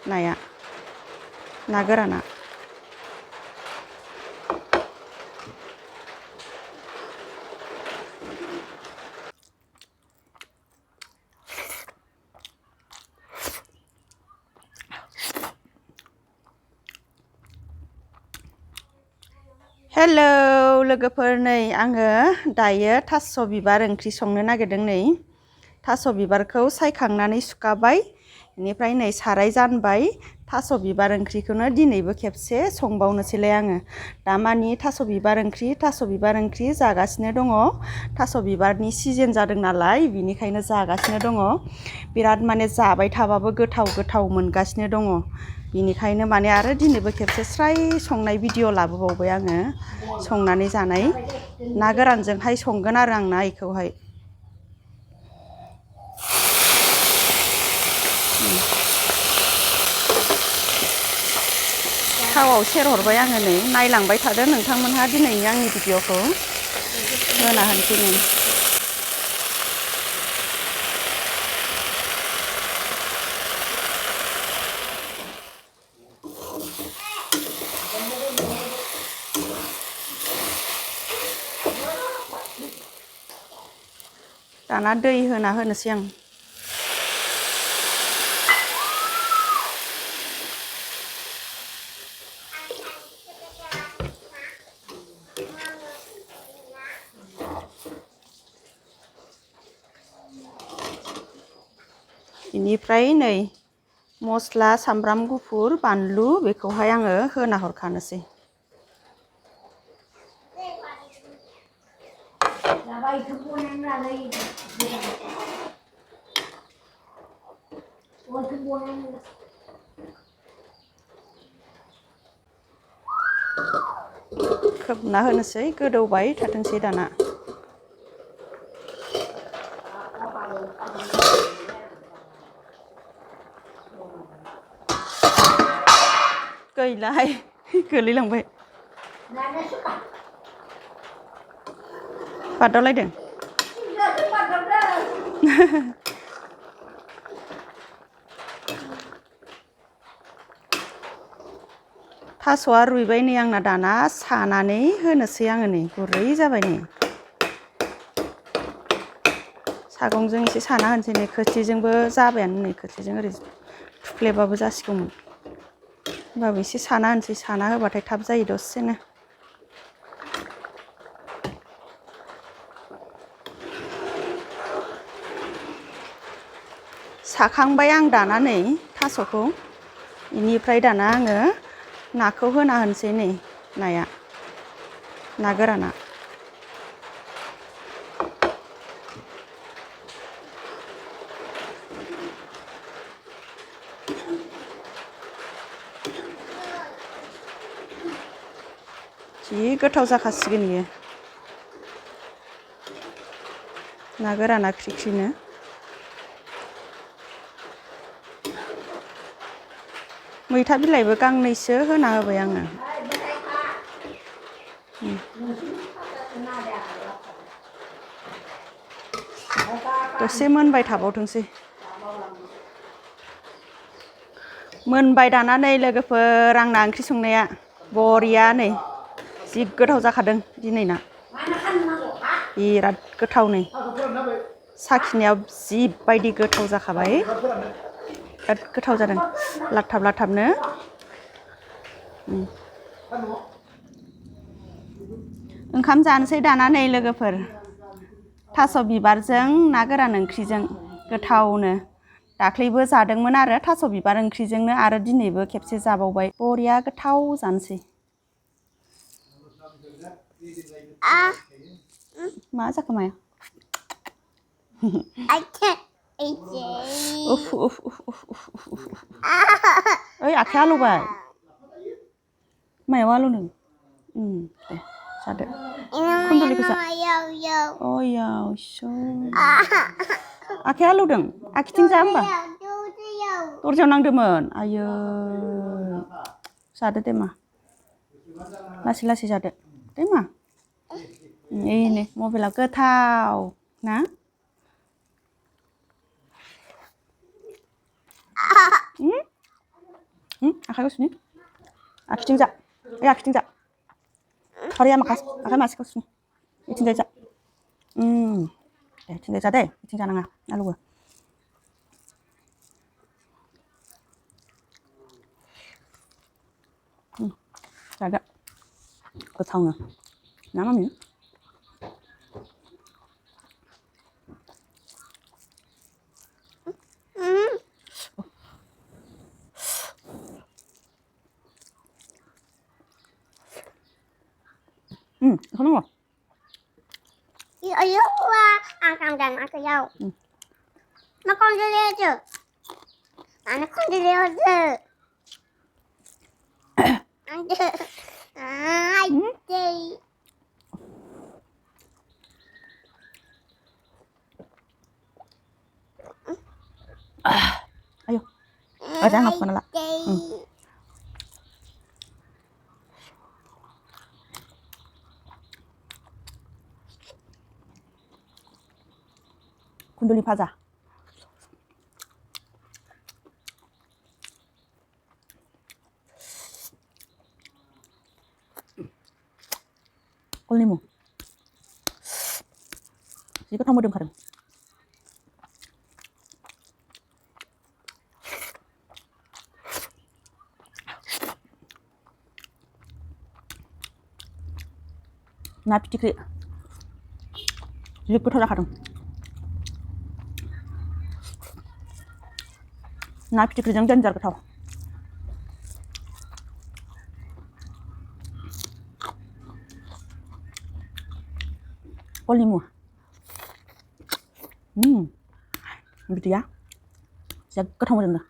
नाया ना गोराना हेलौ लोगोफोर नै आङो दायो थास' बिबार ओंख्रि संनो नागिरदों नै थास' बिबारखौ सायखांनानै सुखाबाय बेनिफ्राय नै साराय जानबाय थास' बिबार ओंख्रिखौनो दिनैबो खेबसे संबावनोसैलाय आङो दामानि थास' बिबार ओंख्रि जागासिनो दङ थास' बिबारनि सिजन जादों नालाय बिनिखायनो जागासिनो दङ बिराद माने जाबाय थाबाबो गोथाव मोनगासिनो दङ बिनिखायनो माने आरो दिनैबो खेबसे स्राय संनाय भिडिअ लाबोबावबाय आङो संनानै जानाय ना गोरानजोंहाय संगोन आरो आं ना इखौहाय थावाव सेरहरबाय आङो नै नायलांबाय थादो नोंथांमोनहा दिनैनि आंनि भिडिअखौ होना होनसै नै दाना दै होना होनोसै आं बेनिफ्राय नै मस्ला सामब्राम गुफुर बानलु बेखौहाय आङो होना हरखानोसै खोबना होनोसै गोदौबाय थाथोंसै दाना गैलाहाय गोलैलांबाय बादावलायदों थास'आ रुइबाय नै आंना दाना सानानै होनोसै आङो नै गुरै जाबाय नै सागंजों एसे साना होनोसै नै खोस्लिजोंबो जाबायानो नै खोस्लिजों ओरै थुफ्लेबाबो जासिगौमोन होमबाबो एसे साना होनोसै साना होबाथाय थाब जायो दसेनो साखांबाय आं दाना नै थास'खौ बेनिफ्राय दाना आङो नाखौ होना होनोसै नै नाया ना गोराना जि गोथाव जाखासिगोन इयो ना गोराना ख्रि-ख्रिनो मैथा बिलाइबो गांनैसो होना होबाय आङो दसे मोनबाय थाबावथोंसै मोनबाय दाना नै लोगोफोर आंना ओंख्रि संनाया बरिया नै जि गोथाव जाखादों दिनैना बिराद गोथाव नै साखिनायाव जिबायदि गोथाव जाखाबाय बिराद गोथाव जादों लाथाब-लाथाबनो ओंखाम जानोसै दाना नै लोगोफोर थास' बिबारजों ना गोरान ओंख्रिजों गोथावनो दाख्लैबो जादोंमोन आरो थास' बिबार ओंख्रिजोंनो आरो दिनैबो खेबसे जाबावबाय बरिया गोथाव जानोसै मा जाखो माया ओइ आखाइ आलौबाय मायाव आलौदों दे जादो खुन्दुलिखौ जा अयाव आखाइ आलौदों आखिथिं जा होमबा दरजायाव नांदोंमोन आयै जादो दे मा लासै जादो दे मा नै मबाइला गोथाव ना Akal sini. Aku tinggal. Ya, aku tinggal. Korea makan masih kau sini. Ini tinggal aja. tinggal aja deh. Tinggal nangah. Lalu gue. Ada. Gwtao nè. Nama mi. Không đúng rồi. Yêu ăn cam đàn ăn cái dâu. Nó con đi leo chứ. Nó con đi leo chứ. Ăn chứ. Ai đi. Ayo. Ada ngọc con lại. Kunduli 파자. 꼴리무. 이거 다 모름 가름. 나 피티크리. 이거 터라 가름. 나 피티크리 정전자로 타워. 꼴리무. Gitu ya. Saya ketemu dengan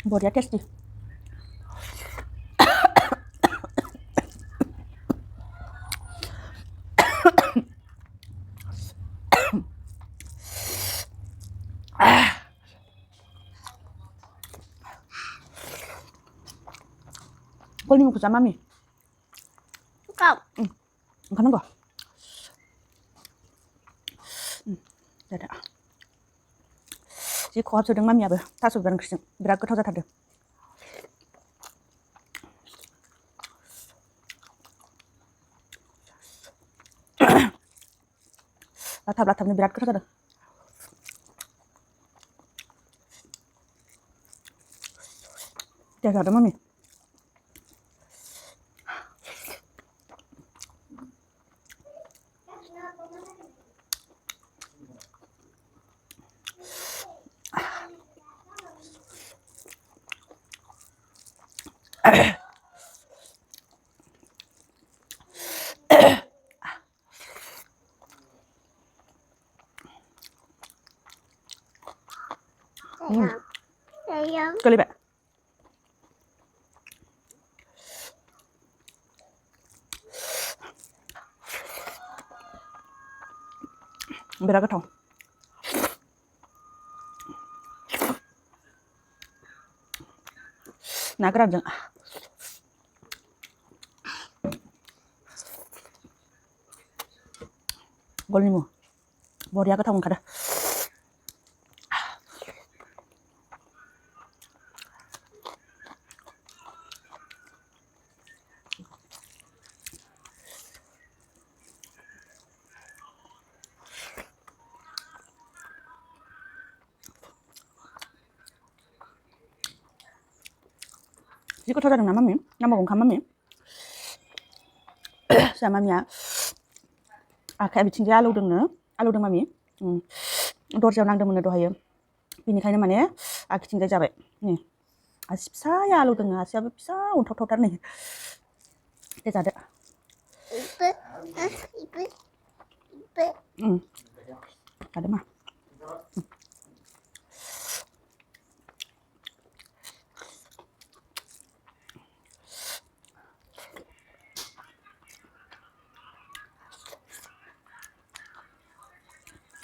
Boleh tes di. 꼴리무 구자 마미. Không. 가는 거. Ada. Ji ko hapsu deng mami apa? Thaso bibareng krising. Berat gwtao jatardwng. Latap-latapnya berat gwtao jatardwng. Dia ada mami. Sekali pak. Berat gwtao. Nah, keranjang. Golnimu. Boleh gwtao kada. Jika gwtao jatardwng mami, nama gong mami. Sama mami ya. Kayak bikin dia aludeng mami. Dorjaयाव नांदोंमोन दहायो. बेनिखायनो माने आखिथिंजाय जाबाय. नै आसि फिसाया आलौदों, आसियाबो फिसा अन्थावथावथार नै. दे जादो. Ada mah.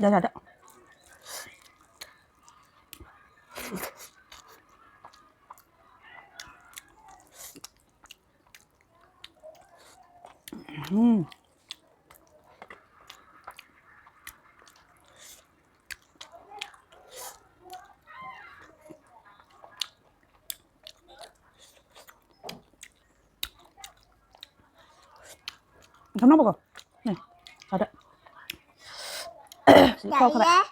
Udah ada. Không nóng bao này, vào đấy. Chỉ kho các bạn.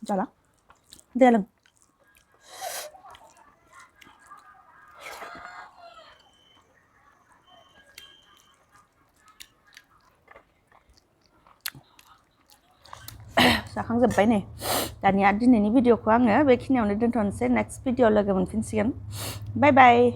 Chào lắm. Đây là Sekarang sampai nih. Dan ya, ini video ko angga, begitu nih udah tonton next video lagi menfinsian. Bye bye.